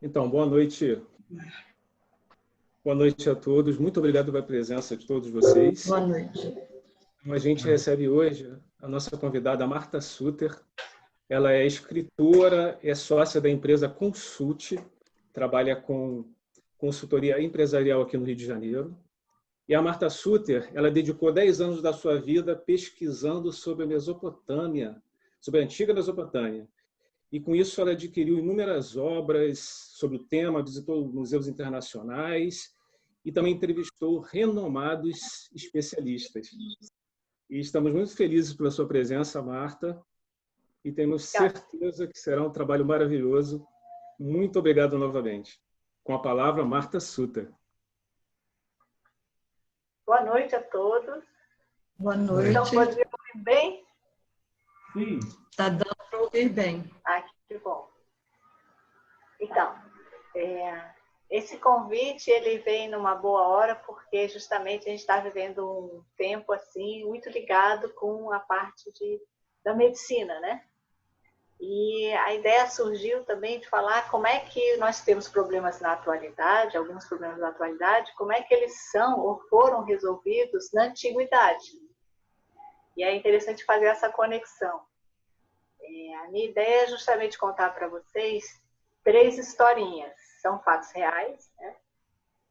Então, boa noite. Boa noite a todos. Muito obrigado pela presença de todos vocês. Boa noite. A gente recebe hoje a nossa convidada Marta Suter. Ela é escritora, é sócia da empresa Consult, trabalha com consultoria empresarial aqui no Rio de Janeiro. E a Marta Suter, ela dedicou 10 anos da sua vida pesquisando sobre a Mesopotâmia, sobre a antiga Mesopotâmia. E com isso ela adquiriu inúmeras obras sobre o tema, visitou museus internacionais e também entrevistou renomados especialistas. E estamos muito felizes pela sua presença, Marta, e temos certeza que será um trabalho maravilhoso. Muito obrigado novamente. Com a palavra, Marta Suter. Boa noite a todos. Boa noite. Estão podendo ouvir bem? Sim. Está dando para ouvir bem. Ah, que bom. Então, esse convite ele vem numa boa hora porque justamente a gente está vivendo um tempo assim muito ligado com a parte da medicina, né? E a ideia surgiu também de falar como é que nós temos problemas na atualidade, alguns problemas na atualidade, como é que eles são ou foram resolvidos na antiguidade. E é interessante fazer essa conexão. A minha ideia é justamente contar para vocês 3 historinhas. São fatos reais, né?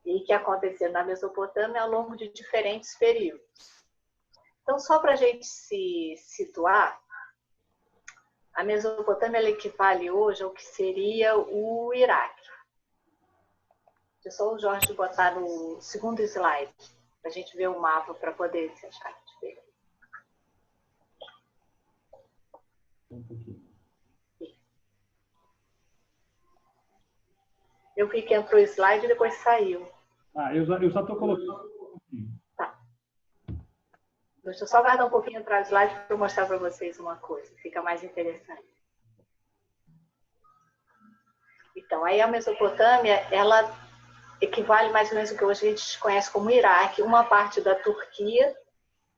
E que aconteceram na Mesopotâmia ao longo de diferentes períodos. Então, só para a gente se situar, a Mesopotâmia ela equivale hoje ao que seria o Iraque. Deixa só o Jorge botar no segundo slide, para a gente ver o mapa para poder se achar. Eu vi que entrou o slide e depois saiu. Ah, eu só estou colocando. Tá. Deixa eu só guardar um pouquinho entrar o slide para eu mostrar para vocês uma coisa. Fica mais interessante. Então, aí a Mesopotâmia, ela equivale mais ou menos ao que hoje a gente conhece como Iraque, uma parte da Turquia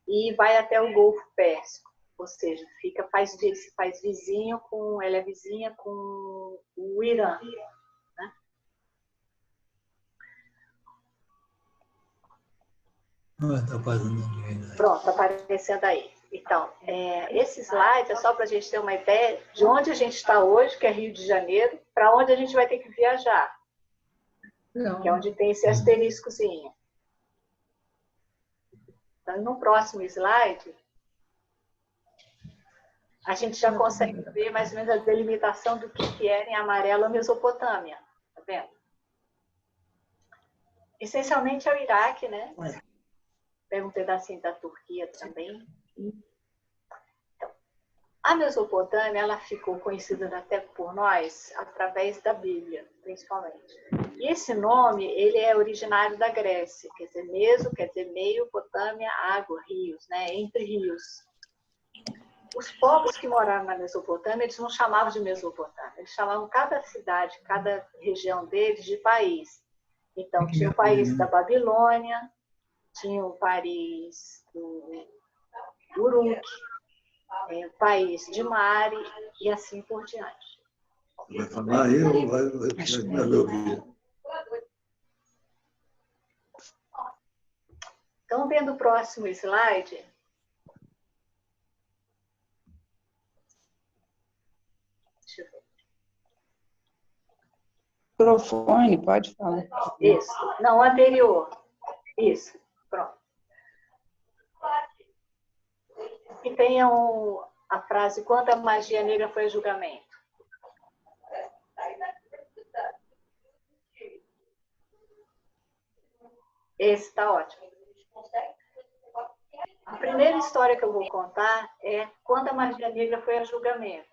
e vai até o Golfo Pérsico. Ou seja, faz vizinho com, ela é vizinha com o Irã. Né? Pronto, está aparecendo aí. Então, esse slide é só para a gente ter uma ideia de onde a gente está hoje, que é Rio de Janeiro, para onde a gente vai ter que viajar. Não. Que é onde tem esse asteriscozinho. Então, no próximo slide, a gente já consegue ver mais ou menos a delimitação do que era em amarelo a Mesopotâmia. Tá vendo? Essencialmente é o Iraque, né? Pega um pedacinho da Turquia também. Então, a Mesopotâmia, ela ficou conhecida até por nós através da Bíblia, principalmente. E esse nome, ele é originário da Grécia, quer dizer, meso, quer dizer meio, potâmia, água, rios, né? Entre rios. Os povos que moraram na Mesopotâmia, eles não chamavam de Mesopotâmia, eles chamavam cada cidade, cada região deles de país. Então, tinha o país da Babilônia, tinha o país do Uruk, o país de Mari e assim por diante. Vai falar aí ou vai me ouvir? Então, vendo o próximo slide. Deixa eu ver. Microfone, pode falar. Isso. Não, anterior. Isso. Pronto. E tem a frase, quando a magia negra foi a julgamento. Esse está ótimo. A primeira história que eu vou contar é quando a magia negra foi a julgamento.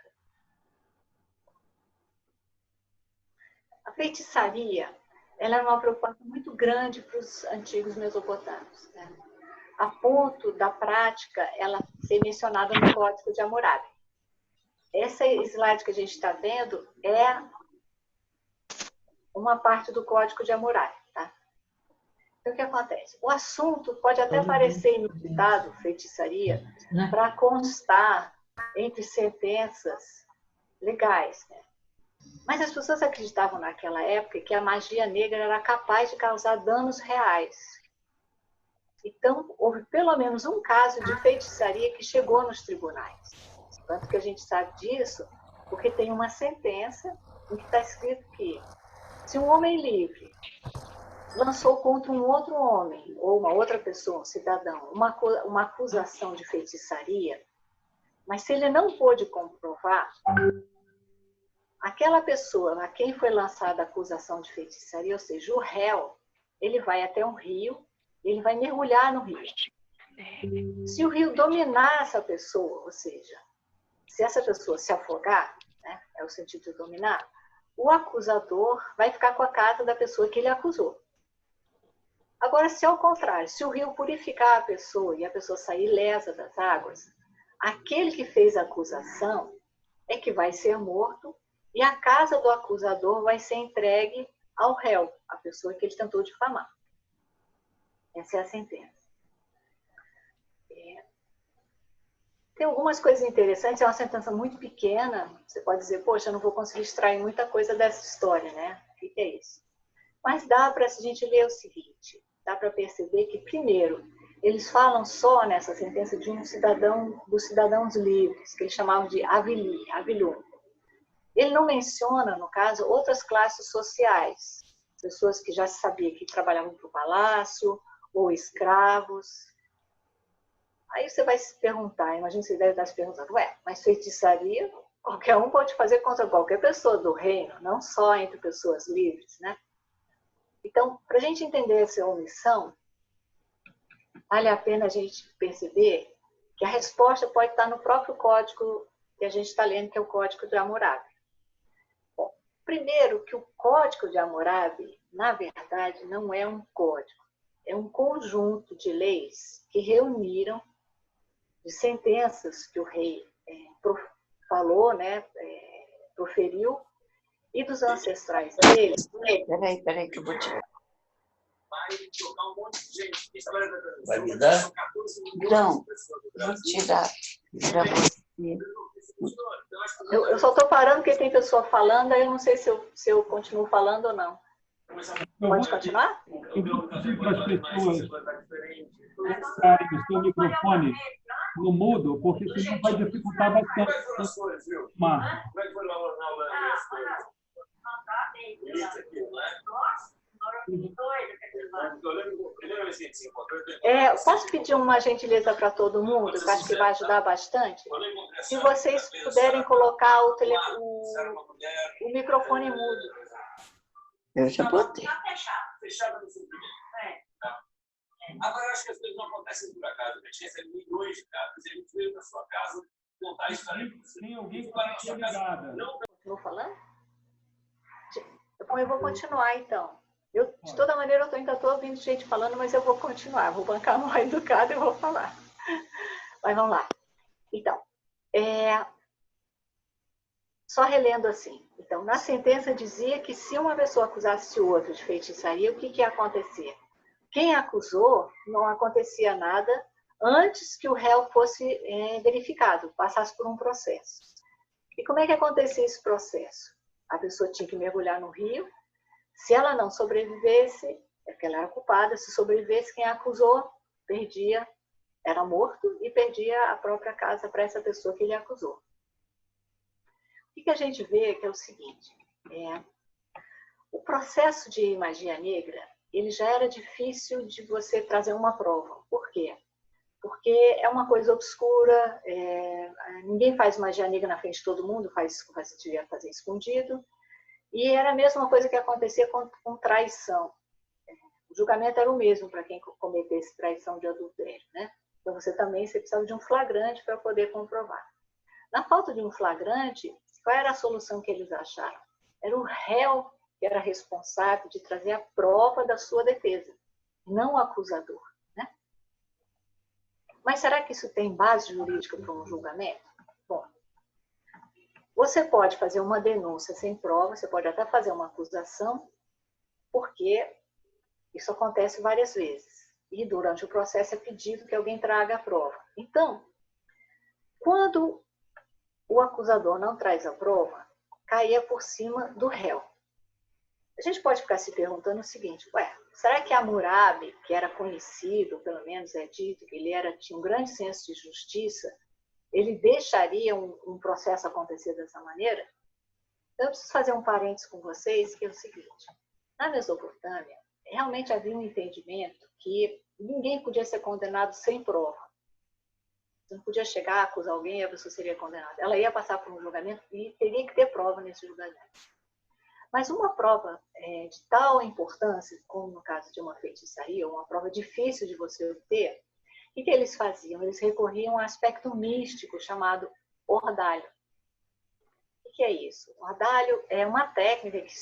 A feitiçaria, ela era uma preocupação muito grande para os antigos mesopotâmios, né? A ponto da prática ela ser mencionada no Código de Hammurabi. Essa slide que a gente está vendo é uma parte do Código de Hammurabi, tá? Então, o que acontece? O assunto pode até parecer inusitado, feitiçaria, para constar entre sentenças legais, né? Mas as pessoas acreditavam naquela época que a magia negra era capaz de causar danos reais. Então, houve pelo menos um caso de feitiçaria que chegou nos tribunais. Tanto que a gente sabe disso, porque tem uma sentença em que está escrito que se um homem livre lançou contra um outro homem, ou uma outra pessoa, um cidadão, uma acusação de feitiçaria, mas se ele não pôde comprovar, aquela pessoa a quem foi lançada a acusação de feitiçaria, ou seja, o réu, ele vai até um rio, ele vai mergulhar no rio. Se o rio dominar essa pessoa, ou seja, se essa pessoa se afogar, né, é o sentido de dominar, o acusador vai ficar com a casa da pessoa que ele acusou. Agora, se ao contrário, se o rio purificar a pessoa e a pessoa sair ilesa das águas, aquele que fez a acusação é que vai ser morto e a casa do acusador vai ser entregue ao réu, a pessoa que ele tentou difamar. Essa é a sentença. Tem algumas coisas interessantes, é uma sentença muito pequena, você pode dizer, poxa, eu não vou conseguir extrair muita coisa dessa história, né? O que é isso? Mas dá para a gente ler o seguinte, dá para perceber que, primeiro, eles falam só nessa sentença de um cidadão, dos cidadãos livres, que eles chamavam de avilum. Ele não menciona, no caso, outras classes sociais, pessoas que já se sabia que trabalhavam para o palácio, ou escravos. Aí você vai se perguntar, imagina que você deve estar se perguntando, mas feitiçaria qualquer um pode fazer contra qualquer pessoa do reino, não só entre pessoas livres, né? Então, para a gente entender essa omissão, vale a pena a gente perceber que a resposta pode estar no próprio código que a gente está lendo, que é o Código de Hammurabi. Bom, primeiro que o Código de Hammurabi, na verdade, não é um código, é um conjunto de leis que reuniram de sentenças que o rei falou, né, proferiu, e dos ancestrais dele. Peraí, que eu vou tirar. Vai me dar? Não, vou tirar para você. Eu só estou parando porque tem pessoa falando, aí eu não sei se eu continuo falando ou não. Pode continuar? Eu vou pedir para as pessoas colocarem o seu microfone no mudo, porque senão vai dificultar bastante. Marcos. Posso pedir uma gentileza para todo mundo, que eu acho que vai ajudar bastante? Se vocês puderem colocar o microfone mudo. Eu já botei. Fechada no suprimento. Agora, eu acho que as coisas não acontecem por acaso. A gente recebe milhões de casas e a gente veio na sua casa contar a história para você. Tem alguém que está ligada. Continuo falando? Bom, eu vou continuar, então. De toda maneira, eu ainda estou ouvindo gente falando, mas eu vou continuar. Vou bancar mal educado e vou falar. Mas vamos lá. Então, só relendo assim. Então, na sentença dizia que se uma pessoa acusasse o outro de feitiçaria, o que ia acontecer? Quem acusou, não acontecia nada antes que o réu fosse verificado, passasse por um processo. E como é que acontecia esse processo? A pessoa tinha que mergulhar no rio. Se ela não sobrevivesse, é porque ela era culpada. Se sobrevivesse, quem a acusou perdia, era morto e perdia a própria casa para essa pessoa que ele acusou. O que a gente vê que é o seguinte, o processo de magia negra, ele já era difícil de você trazer uma prova. Por quê? Porque é uma coisa obscura, ninguém faz magia negra na frente de todo mundo, se tiver fazer escondido, e era a mesma coisa que acontecia com traição. O julgamento era o mesmo para quem cometesse traição de adultério, né? Então você precisava de um flagrante para poder comprovar. Na falta de um flagrante, qual era a solução que eles acharam? Era o réu que era responsável de trazer a prova da sua defesa, não o acusador, né? Mas será que isso tem base jurídica para um julgamento? Bom, você pode fazer uma denúncia sem prova, você pode até fazer uma acusação, porque isso acontece várias vezes. E durante o processo é pedido que alguém traga a prova. Então, quando o acusador não traz a prova, caía por cima do réu. A gente pode ficar se perguntando o seguinte, será que Hammurabi, que era conhecido, pelo menos é dito, que ele tinha um grande senso de justiça, ele deixaria um processo acontecer dessa maneira? Então, eu preciso fazer um parênteses com vocês, que é o seguinte, na Mesopotâmia, realmente havia um entendimento que ninguém podia ser condenado sem prova. Você não podia chegar, acusar alguém e a pessoa seria condenada. Ela ia passar por um julgamento e teria que ter prova nesse julgamento. Mas uma prova de tal importância, como no caso de uma feitiçaria, uma prova difícil de você obter, o que eles faziam? Eles recorriam a um aspecto místico chamado ordalho. O que é isso? O ordalho é uma técnica que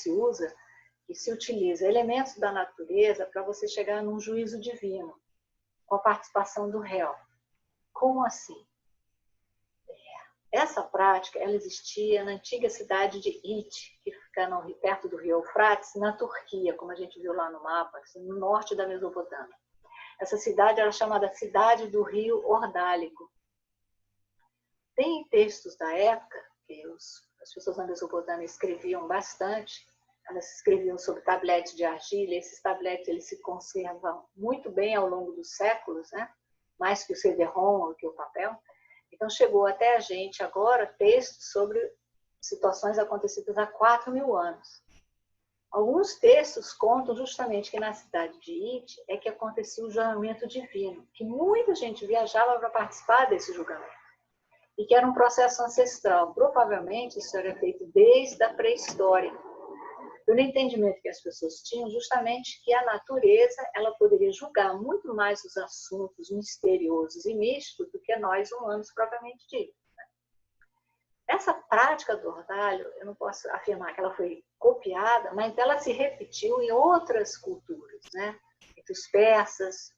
se utiliza elementos da natureza para você chegar num juízo divino, com a participação do réu. Como assim? Essa prática ela existia na antiga cidade de It, que fica perto do rio Eufrates, na Turquia, como a gente viu lá no mapa, no norte da Mesopotâmia. Essa cidade era chamada Cidade do Rio Ordálico. Tem textos da época, que as pessoas na Mesopotâmia escreviam bastante, elas escreviam sobre tabletes de argila, e esses tabletes eles se conservam muito bem ao longo dos séculos, né? Mais que o CD-ROM, que o papel. Então, chegou até a gente agora textos sobre situações acontecidas há 4.000 anos. Alguns textos contam justamente que na cidade de It é que acontecia o julgamento divino, que muita gente viajava para participar desse julgamento. E que era um processo ancestral. Provavelmente isso era feito desde a pré-história. Pelo entendimento que as pessoas tinham, justamente que a natureza ela poderia julgar muito mais os assuntos misteriosos e místicos do que nós humanos propriamente dito. Essa prática do ordalho, eu não posso afirmar que ela foi copiada, mas ela se repetiu em outras culturas, né? Entre os persas,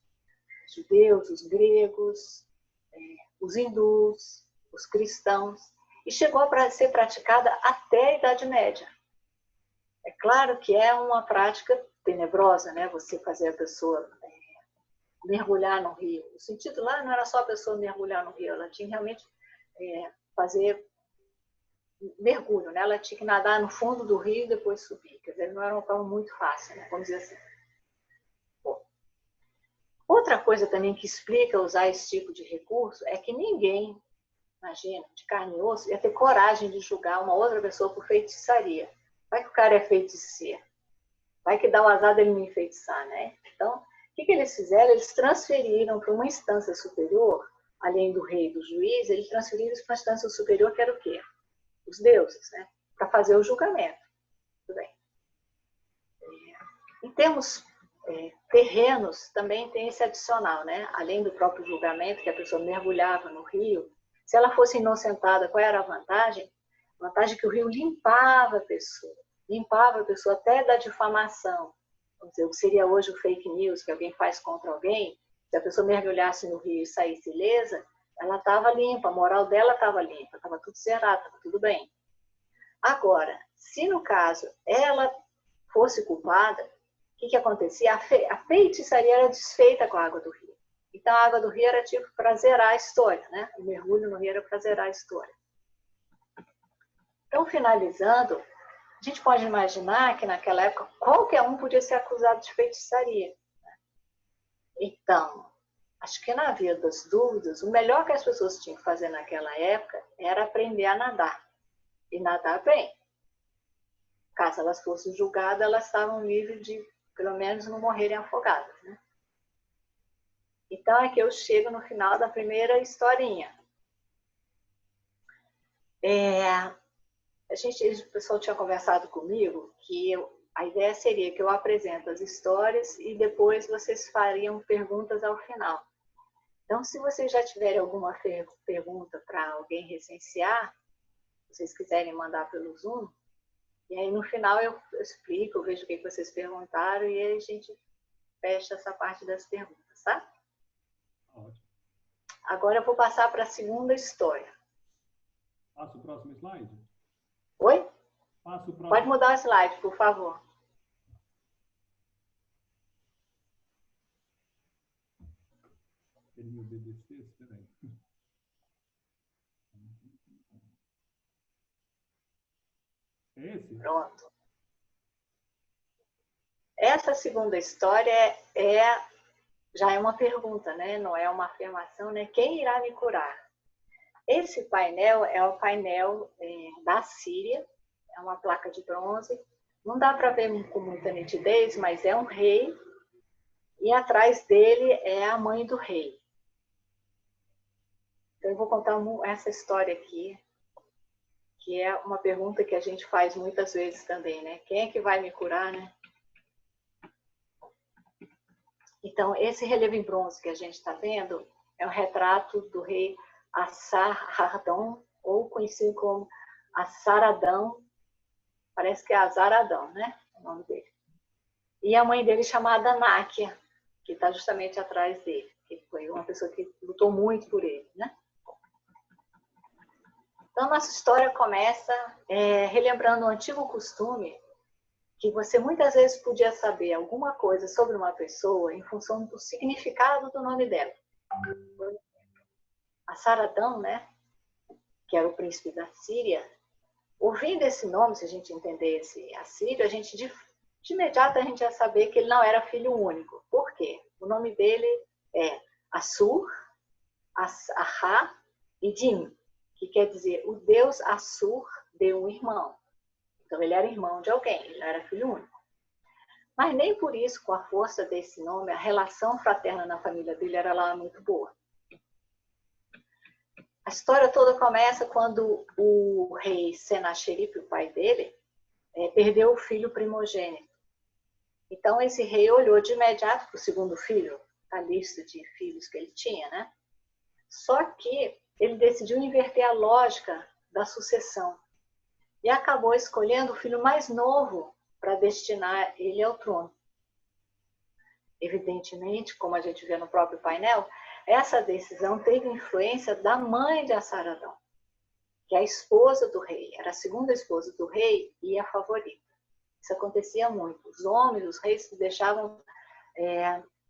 os judeus, os gregos, os hindus, os cristãos, e chegou a ser praticada até a Idade Média. É claro que é uma prática tenebrosa, né? Você fazer a pessoa mergulhar no rio. O sentido lá não era só a pessoa mergulhar no rio, ela tinha realmente fazer mergulho, né? Ela tinha que nadar no fundo do rio e depois subir. Quer dizer, não era uma prova muito fácil, né? Vamos dizer assim. Bom, outra coisa também que explica usar esse tipo de recurso é que ninguém, imagina, de carne e osso, ia ter coragem de julgar uma outra pessoa por feitiçaria. Vai que o cara é feiticeiro. Vai que dá o azar dele me enfeitiçar, né? Então, o que eles fizeram? Eles transferiram para uma instância superior, além do rei e do juiz, eles transferiram para uma instância superior, que era o quê? Os deuses, né? Para fazer o julgamento. Tudo bem. Em termos terrenos, também tem esse adicional, né? Além do próprio julgamento, que a pessoa mergulhava no rio, se ela fosse inocentada, qual era a vantagem? A vantagem é que o rio limpava a pessoa até da difamação. Vamos dizer, o que seria hoje o fake news, que alguém faz contra alguém, se a pessoa mergulhasse no rio e saísse ilesa, ela estava limpa, a moral dela estava limpa, estava tudo certo, estava tudo bem. Agora, se no caso ela fosse culpada, o que acontecia? A feitiçaria era desfeita com a água do rio. Então a água do rio era tipo para zerar a história, né? O mergulho no rio era para zerar a história. Então, finalizando, a gente pode imaginar que naquela época qualquer um podia ser acusado de feitiçaria. Então, acho que na via das dúvidas, o melhor que as pessoas tinham que fazer naquela época era aprender a nadar. E nadar bem. Caso elas fossem julgadas, elas estavam livres de, pelo menos, não morrerem afogadas, né? Então, aqui eu chego no final da primeira historinha. O pessoal tinha conversado comigo que a ideia seria que eu apresento as histórias e depois vocês fariam perguntas ao final. Então, se vocês já tiverem alguma pergunta para alguém recensear, se vocês quiserem mandar pelo Zoom, e aí no final eu explico, eu vejo o que vocês perguntaram e aí a gente fecha essa parte das perguntas, tá? Agora eu vou passar para a segunda história. Passa o próximo slide? Oi? Passa o próximo. Pode mudar o slide, por favor. Ele me obedeceu, espera aí. É esse? Pronto. Essa segunda história já é uma pergunta, né? Não é uma afirmação, né? Quem irá me curar? Esse painel é o painel da Síria, é uma placa de bronze. Não dá para ver com muita nitidez, mas é um rei e atrás dele é a mãe do rei. Então eu vou contar essa história aqui, que é uma pergunta que a gente faz muitas vezes também, né? Quem é que vai me curar, né? Então, esse relevo em bronze que a gente está vendo é um retrato do rei Assar-Ardão, ou conhecido como Assaradão, parece que é Azaradão, né? O nome dele. E a mãe dele chamada Náquia, que está justamente atrás dele, que foi uma pessoa que lutou muito por ele, né? Então, nossa história começa relembrando um antigo costume que você muitas vezes podia saber alguma coisa sobre uma pessoa em função do significado do nome dela. Assaradão, né, que era o príncipe da Síria, ouvindo esse nome, se a gente entendesse assírio, de imediato a gente ia saber que ele não era filho único. Por quê? O nome dele é Assur, Ahá e Din, que quer dizer o deus Assur deu um irmão. Então, ele era irmão de alguém, ele não era filho único. Mas nem por isso, com a força desse nome, a relação fraterna na família dele era lá muito boa. A história toda começa quando o rei Senaxeripe, o pai dele, perdeu o filho primogênito. Então, esse rei olhou de imediato para o segundo filho, a lista de filhos que ele tinha, né? Só que ele decidiu inverter a lógica da sucessão. E acabou escolhendo o filho mais novo para destinar ele ao trono. Evidentemente, como a gente vê no próprio painel, essa decisão teve influência da mãe de Assaradão, que é a esposa do rei, era a segunda esposa do rei e a favorita. Isso acontecia muito. Os homens, os reis, se deixavam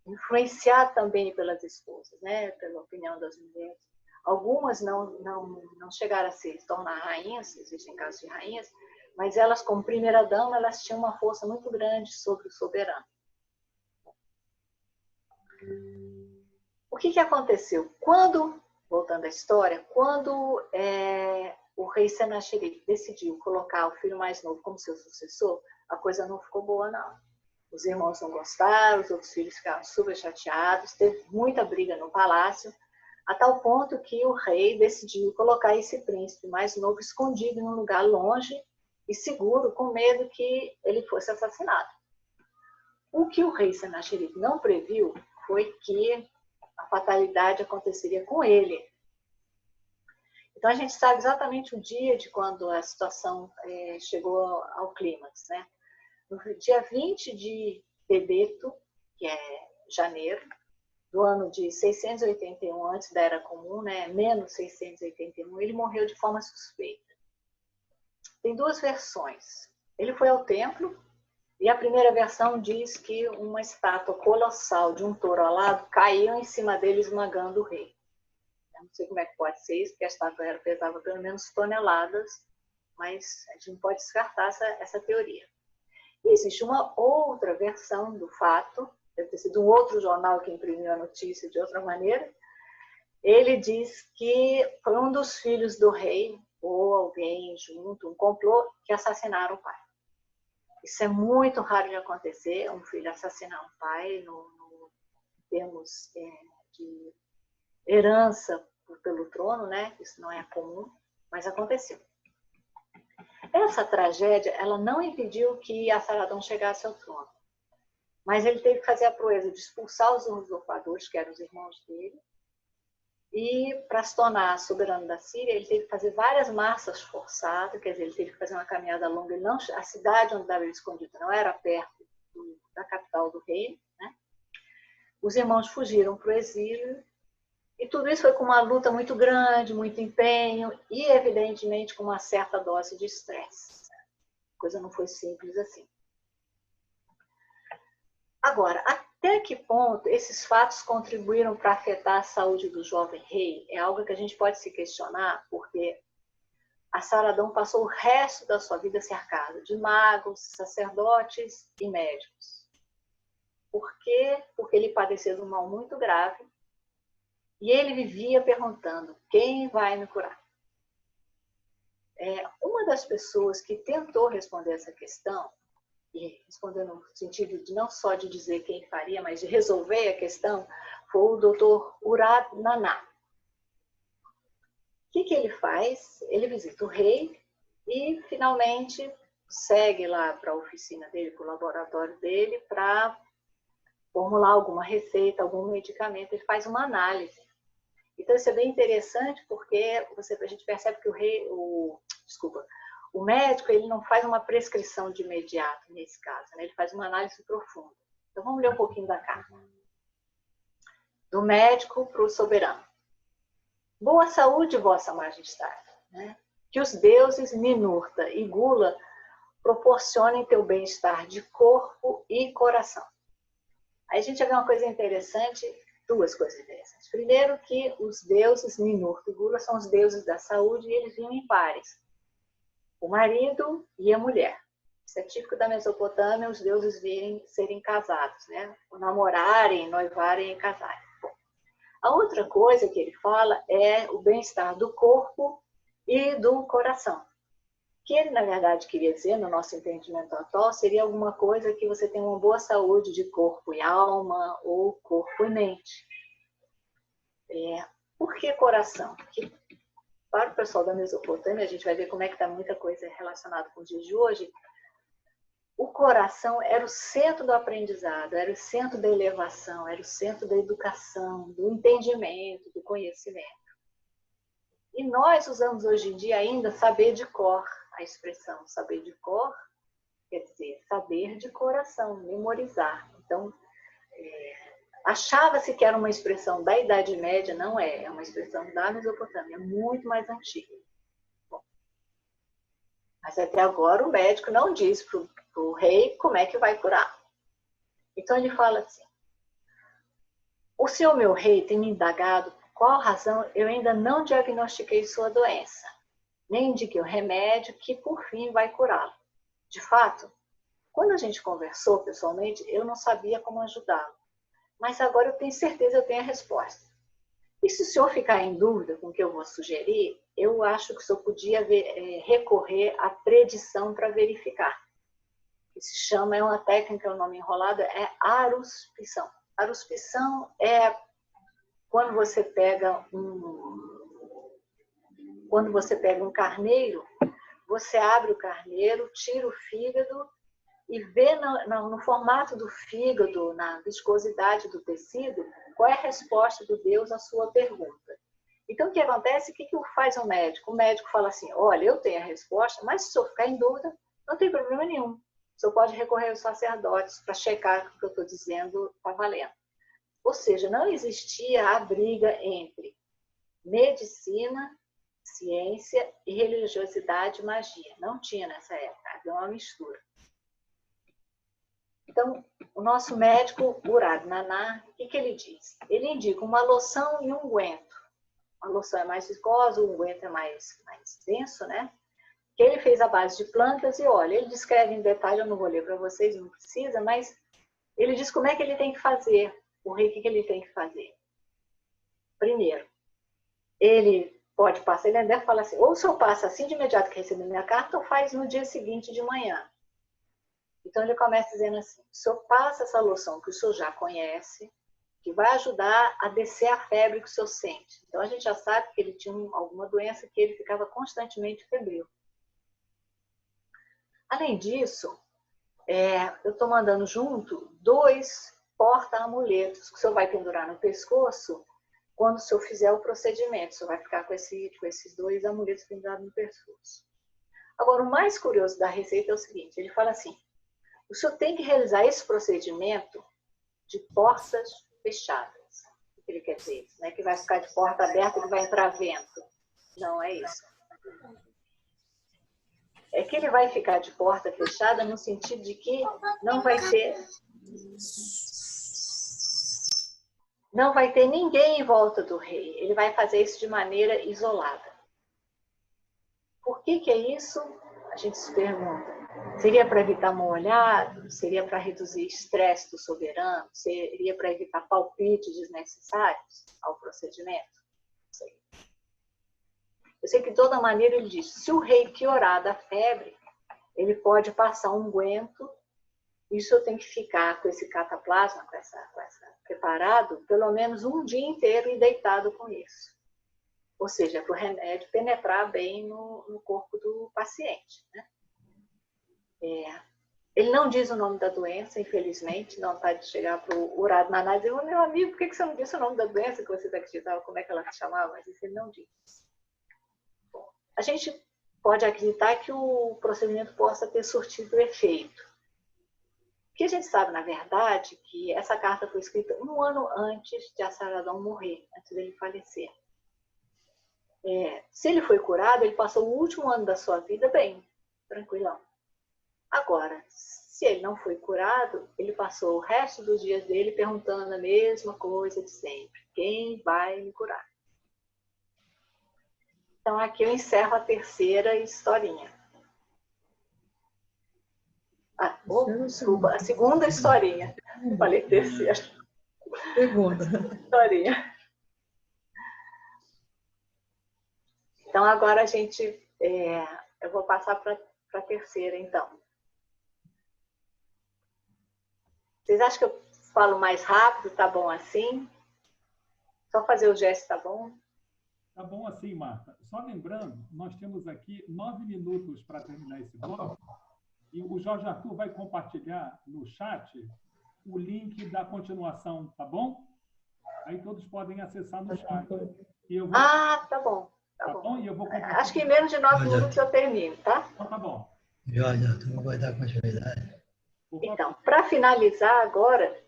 influenciar também pelas esposas, né? Pela opinião das mulheres. Algumas não chegaram a se tornar rainhas, existem casos de rainhas, mas elas, como primeira dama, elas tinham uma força muito grande sobre o soberano. O que aconteceu? Voltando à história, quando o rei Senaxeripe decidiu colocar o filho mais novo como seu sucessor, a coisa não ficou boa, não. Os irmãos não gostaram, os outros filhos ficaram super chateados, teve muita briga no palácio, a tal ponto que o rei decidiu colocar esse príncipe mais novo escondido em um lugar longe e seguro, com medo que ele fosse assassinado. O que o rei Senaxeripe não previu foi que a fatalidade aconteceria com ele. Então, a gente sabe exatamente o dia de quando a situação chegou ao clímax, né? No dia 20 de Tebeto, que é janeiro, do ano de 681 antes da Era Comum, né? Menos 681, ele morreu de forma suspeita. Tem duas versões. Ele foi ao templo, e a primeira versão diz que uma estátua colossal de um touro alado caiu em cima dele, esmagando o rei. Eu não sei como é que pode ser isso, porque a estátua pesava pelo menos toneladas, mas a gente não pode descartar essa teoria. E existe uma outra versão do fato, deve ter sido um outro jornal que imprimiu a notícia de outra maneira. Ele diz que foi um dos filhos do rei, ou alguém junto, um complô, que assassinaram o pai. Isso é muito raro de acontecer, um filho assassinar um pai, no termos de herança pelo trono, né? Isso não é comum, mas aconteceu. Essa tragédia, ela não impediu que Assaradão chegasse ao trono, mas ele teve que fazer a proeza de expulsar os usurpadores, que eram os irmãos dele, e para se tornar soberano da Síria, ele teve que fazer várias marchas forçadas, quer dizer, ele teve que fazer uma caminhada longa. A cidade onde estava ele escondido não era perto da capital do reino, né? Os irmãos fugiram para o exílio, e tudo isso foi com uma luta muito grande, muito empenho, e evidentemente com uma certa dose de estresse. A coisa não foi simples assim. Agora, até que ponto esses fatos contribuíram para afetar a saúde do jovem rei é algo que a gente pode se questionar, porque a Saradão passou o resto da sua vida cercada de magos, sacerdotes e médicos. Por quê? Porque ele padecia de um mal muito grave e ele vivia perguntando: quem vai me curar? Uma das pessoas que tentou responder essa questão, e responder no sentido de não só de dizer quem faria, mas de resolver a questão, foi o Dr. Urad Naná. O que ele faz? Ele visita o rei e, finalmente, segue lá para a oficina dele, para o laboratório dele, para formular alguma receita, algum medicamento. Ele faz uma análise. Então, isso é bem interessante porque a gente percebe que o médico ele não faz uma prescrição de imediato nesse caso, né? Ele faz uma análise profunda. Então, vamos ler um pouquinho da carta. Do médico para o soberano. Boa saúde, vossa majestade, né? Que os deuses Ninurta e Gula proporcionem teu bem-estar de corpo e coração. Aí a gente vê uma coisa interessante, duas coisas interessantes. Primeiro que os deuses Ninurta e Gula são os deuses da saúde e eles vinham em pares. O marido e a mulher. Isso é típico da Mesopotâmia, os deuses virem serem casados, né? Namorarem, noivarem e casarem. Bom, a outra coisa que ele fala é o bem-estar do corpo e do coração. Que ele, na verdade, queria dizer, no nosso entendimento atual, seria alguma coisa que você tem uma boa saúde de corpo e alma ou corpo e mente. Por que coração? Porque para o pessoal da Mesopotâmia, a gente vai ver como é que está muita coisa relacionada com os dias de hoje, o coração era o centro do aprendizado, era o centro da elevação, era o centro da educação, do entendimento, do conhecimento. E nós usamos hoje em dia ainda saber de cor, a expressão saber de cor, quer dizer, saber de coração, memorizar. Então, achava-se que era uma expressão da Idade Média, não é, é uma expressão da Mesopotâmia, muito mais antiga. Bom, mas até agora o médico não diz para o rei como é que vai curar. Então ele fala assim: o senhor meu rei tem me indagado por qual razão eu ainda não diagnostiquei sua doença, nem indiquei o remédio que por fim vai curá-lo. De fato, quando a gente conversou pessoalmente, eu não sabia como ajudá-lo. Mas agora eu tenho certeza, eu tenho a resposta. E se o senhor ficar em dúvida com o que eu vou sugerir, eu acho que o senhor podia recorrer à predição para verificar. Que se chama, é uma técnica, o nome enrolado, é aruspição. Aruspição é quando você pega um carneiro, você abre o carneiro, tira o fígado, e vê no formato do fígado, na viscosidade do tecido, qual é a resposta do Deus à sua pergunta. Então, o que acontece? O que faz o médico? O médico fala assim: olha, eu tenho a resposta, mas se o senhor ficar em dúvida, não tem problema nenhum. O senhor pode recorrer aos sacerdotes para checar que o que eu estou dizendo está valendo. Ou seja, não existia a briga entre medicina, ciência e religiosidade e magia. Não tinha nessa época, havia uma mistura. Então, o nosso médico, Urad Naná, o que ele diz? Ele indica uma loção e um unguento. A loção é mais viscosa, o unguento é mais denso, né? Que ele fez à base de plantas e olha, ele descreve em detalhe, eu não vou ler para vocês, não precisa, mas ele diz como é que ele tem que fazer, o rei, o que ele tem que fazer. Primeiro, ele pode passar, ele deve falar assim, ou o senhor passa assim de imediato que receber minha carta, ou faz no dia seguinte de manhã. Então, ele começa dizendo assim: o senhor passa essa loção que o senhor já conhece, que vai ajudar a descer a febre que o senhor sente. Então, a gente já sabe que ele tinha alguma doença que ele ficava constantemente febril. Além disso, eu estou mandando junto 2 porta-amuletos que o senhor vai pendurar no pescoço quando o senhor fizer o procedimento. O senhor vai ficar com esses 2 amuletos pendurados no pescoço. Agora, o mais curioso da receita é o seguinte: ele fala assim, o senhor tem que realizar esse procedimento de portas fechadas. O que ele quer dizer? Não é que vai ficar de porta aberta e que vai entrar vento. Não é isso. É que ele vai ficar de porta fechada no sentido de que não vai ter ninguém em volta do rei. Ele vai fazer isso de maneira isolada. Por que que é isso? A gente se pergunta. Seria para evitar mal-olhado? Seria para reduzir estresse do soberano? Seria para evitar palpites desnecessários ao procedimento? Não sei. Eu sei que de toda maneira ele diz, se o rei piorar da febre, ele pode passar um unguento. Isso eu tenho que ficar com esse cataplasma, com essa preparado, pelo menos um dia inteiro e deitado com isso. Ou seja, para o remédio penetrar bem no corpo do paciente. Né? Ele não diz o nome da doença, infelizmente, não está de chegar para o Urado Naná e dizer, meu amigo, por que você não disse o nome da doença que você acreditava, como é que ela se chamava? Mas isso ele não diz. Bom, a gente pode acreditar que o procedimento possa ter surtido efeito. Porque a gente sabe, na verdade, que essa carta foi escrita um ano antes de Assaradão morrer, antes dele falecer. Se ele foi curado, ele passou o último ano da sua vida bem, tranquilão. Agora, se ele não foi curado, ele passou o resto dos dias dele perguntando a mesma coisa de sempre. Quem vai me curar? Então, aqui eu encerro a terceira historinha. Desculpa, a segunda historinha. Falei terceira. Segunda. Historinha. Então, agora a gente... eu vou passar para a terceira, então. Vocês acham que eu falo mais rápido? Tá bom assim? Só fazer o gesto, tá bom? Tá bom assim, Marta. Só lembrando, nós temos aqui 9 minutos para terminar esse bloco e o Jorge Arthur vai compartilhar no chat o link da continuação, tá bom? Aí todos podem acessar no chat. E eu vou... tá bom. Tá bom? E eu vou compartilhar. Acho que em menos de 9 minutos eu termino, tá? Então, tá bom. Jorge Arthur vai dar continuidade. Então, para finalizar agora,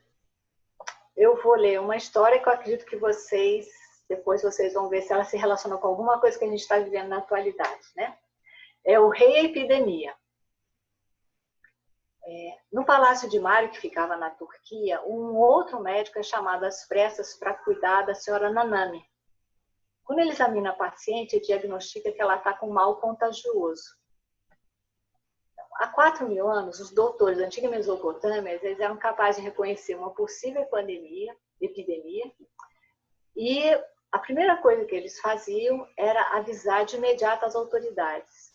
eu vou ler uma história que eu acredito que depois vocês vão ver se ela se relaciona com alguma coisa que a gente está vivendo na atualidade, né? É o Rei e a Epidemia. No Palácio de Mário, que ficava na Turquia, um outro médico é chamado às pressas para cuidar da senhora Nanami. Quando ele examina a paciente, ele diagnostica que ela está com um mal contagioso. Há 4.000 anos, os doutores da antiga Mesopotâmia eles eram capazes de reconhecer uma possível epidemia, e a primeira coisa que eles faziam era avisar de imediato as autoridades,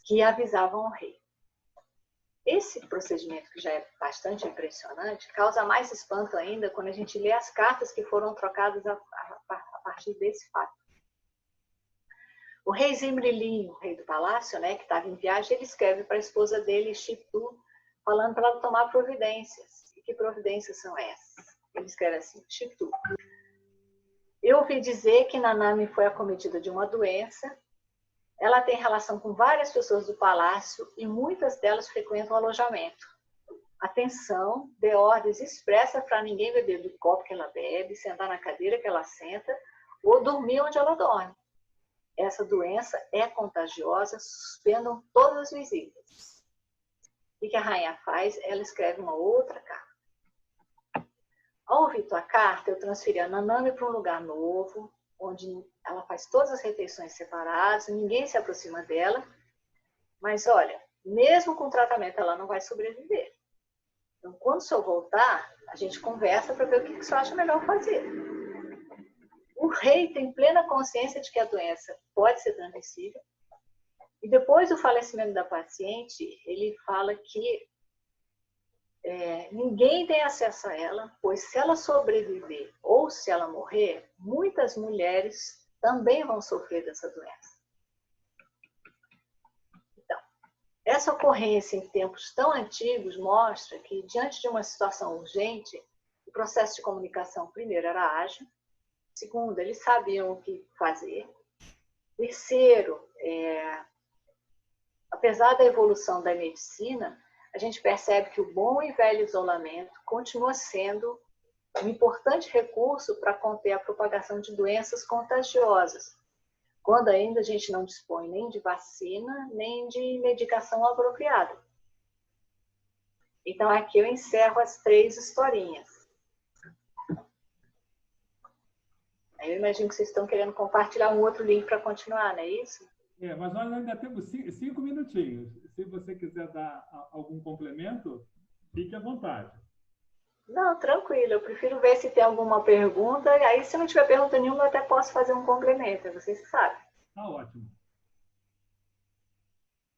que avisavam o rei. Esse procedimento, que já é bastante impressionante, causa mais espanto ainda quando a gente lê as cartas que foram trocadas a partir desse fato. O rei Zimri-Lin, o rei do palácio, né, que estava em viagem, ele escreve para a esposa dele, Shiptu, falando para ela tomar providências. E que providências são essas? Ele escreve assim, Shiptu. Eu ouvi dizer que Nanami foi acometida de uma doença. Ela tem relação com várias pessoas do palácio e muitas delas frequentam o alojamento. Atenção, dê ordens expressas para ninguém beber do copo que ela bebe, sentar na cadeira que ela senta ou dormir onde ela dorme. Essa doença é contagiosa, suspendam todas as visitas. O que a rainha faz? Ela escreve uma outra carta. Ao ouvir tua carta, eu transferi a Nanami para um lugar novo, onde ela faz todas as refeições separadas, ninguém se aproxima dela. Mas olha, mesmo com tratamento, ela não vai sobreviver. Então, quando o senhor voltar, a gente conversa para ver o que o senhor acha melhor fazer. O rei tem plena consciência de que a doença pode ser transmissível. E depois do falecimento da paciente, ele fala que ninguém tem acesso a ela, pois se ela sobreviver ou se ela morrer, muitas mulheres também vão sofrer dessa doença. Então, essa ocorrência em tempos tão antigos mostra que, diante de uma situação urgente, o processo de comunicação, primeiro, era ágil. Segundo, eles sabiam o que fazer. Terceiro, apesar da evolução da medicina, a gente percebe que o bom e velho isolamento continua sendo um importante recurso para conter a propagação de doenças contagiosas, quando ainda a gente não dispõe nem de vacina, nem de medicação apropriada. Então, aqui eu encerro as 3 historinhas. Eu imagino que vocês estão querendo compartilhar um outro link para continuar, não é isso? Mas nós ainda temos 5 minutinhos. Se você quiser dar algum complemento, fique à vontade. Não, tranquilo. Eu prefiro ver se tem alguma pergunta. E aí, se não tiver pergunta nenhuma, eu até posso fazer um complemento. Vocês que sabem. Tá ótimo.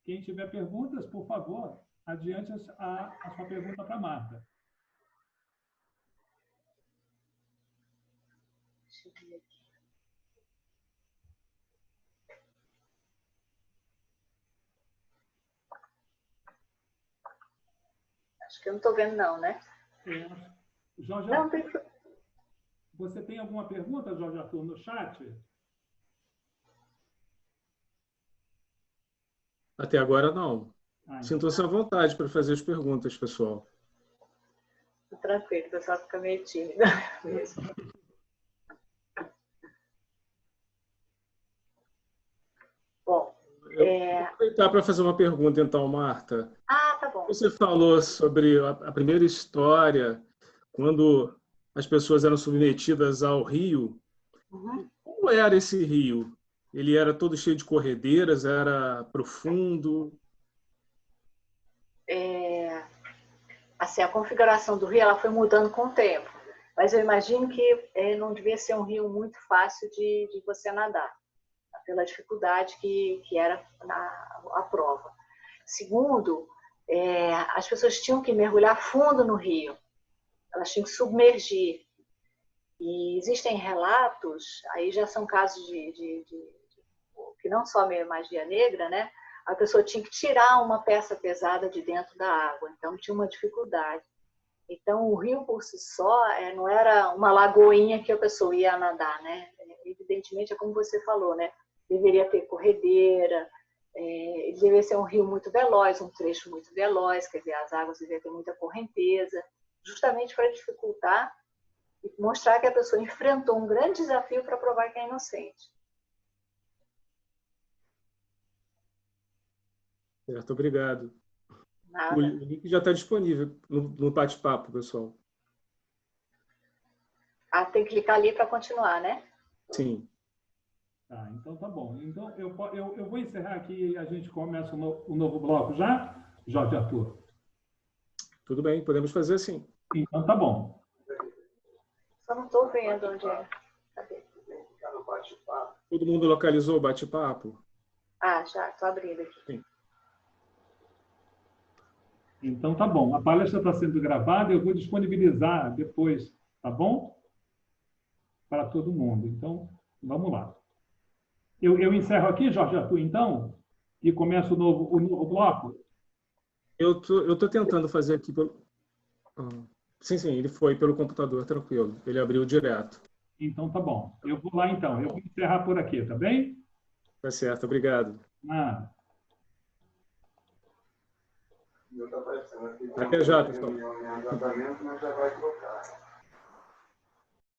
Quem tiver perguntas, por favor, adiante a sua pergunta para a Marta. Deixa eu ver aqui. Acho que eu não estou vendo, não, né? Jorge, Não, tem... você tem alguma pergunta, Jorge Arthur, no chat? Até agora, não. Então. Sintam-se à vontade para fazer as perguntas, pessoal. Tranquilo, o pessoal fica meio tímido mesmo. Bom, Vou aproveitar para fazer uma pergunta, então, Marta. tá bom. Você falou sobre a primeira história, quando as pessoas eram submetidas ao rio. Uhum. Como era esse rio? Ele era todo cheio de corredeiras, era profundo? Assim, a configuração do rio ela foi mudando com o tempo, mas eu imagino que não devia ser um rio muito fácil de você nadar, pela dificuldade que era a prova. Segundo, as pessoas tinham que mergulhar fundo no rio, elas tinham que submergir. E existem relatos, aí já são casos que não só magia negra, né? A pessoa tinha que tirar uma peça pesada de dentro da água, então tinha uma dificuldade. Então, o rio por si só não era uma lagoinha que a pessoa ia nadar, né? Evidentemente, é como você falou, né? Deveria ter corredeira, ele deveria ser um rio muito veloz, um trecho muito veloz, quer dizer, as águas deveriam ter muita correnteza, justamente para dificultar e mostrar que a pessoa enfrentou um grande desafio para provar que é inocente. Certo, obrigado. Nada. O link já está disponível no bate-papo, pessoal. Tem que clicar ali para continuar, né? Sim. Tá, então tá bom. Então eu vou encerrar aqui e a gente começa o novo bloco já, Jorge Arthur? Tudo bem, podemos fazer assim. Então tá bom. Só não estou vendo onde é. Cadê? Todo mundo localizou o bate-papo? Já, estou abrindo aqui. Sim. Então tá bom. A palestra está sendo gravada, eu vou disponibilizar depois, tá bom? Para todo mundo. Então, vamos lá. Eu encerro aqui, Jorge Arthur, então, e começo o novo bloco. Eu tô tentando fazer aqui pelo... Sim, ele foi pelo computador, tranquilo. Ele abriu direto. Então tá bom. Eu vou lá então. Eu vou encerrar por aqui, tá bem? Tá certo, obrigado. Nada. Até já, pessoal.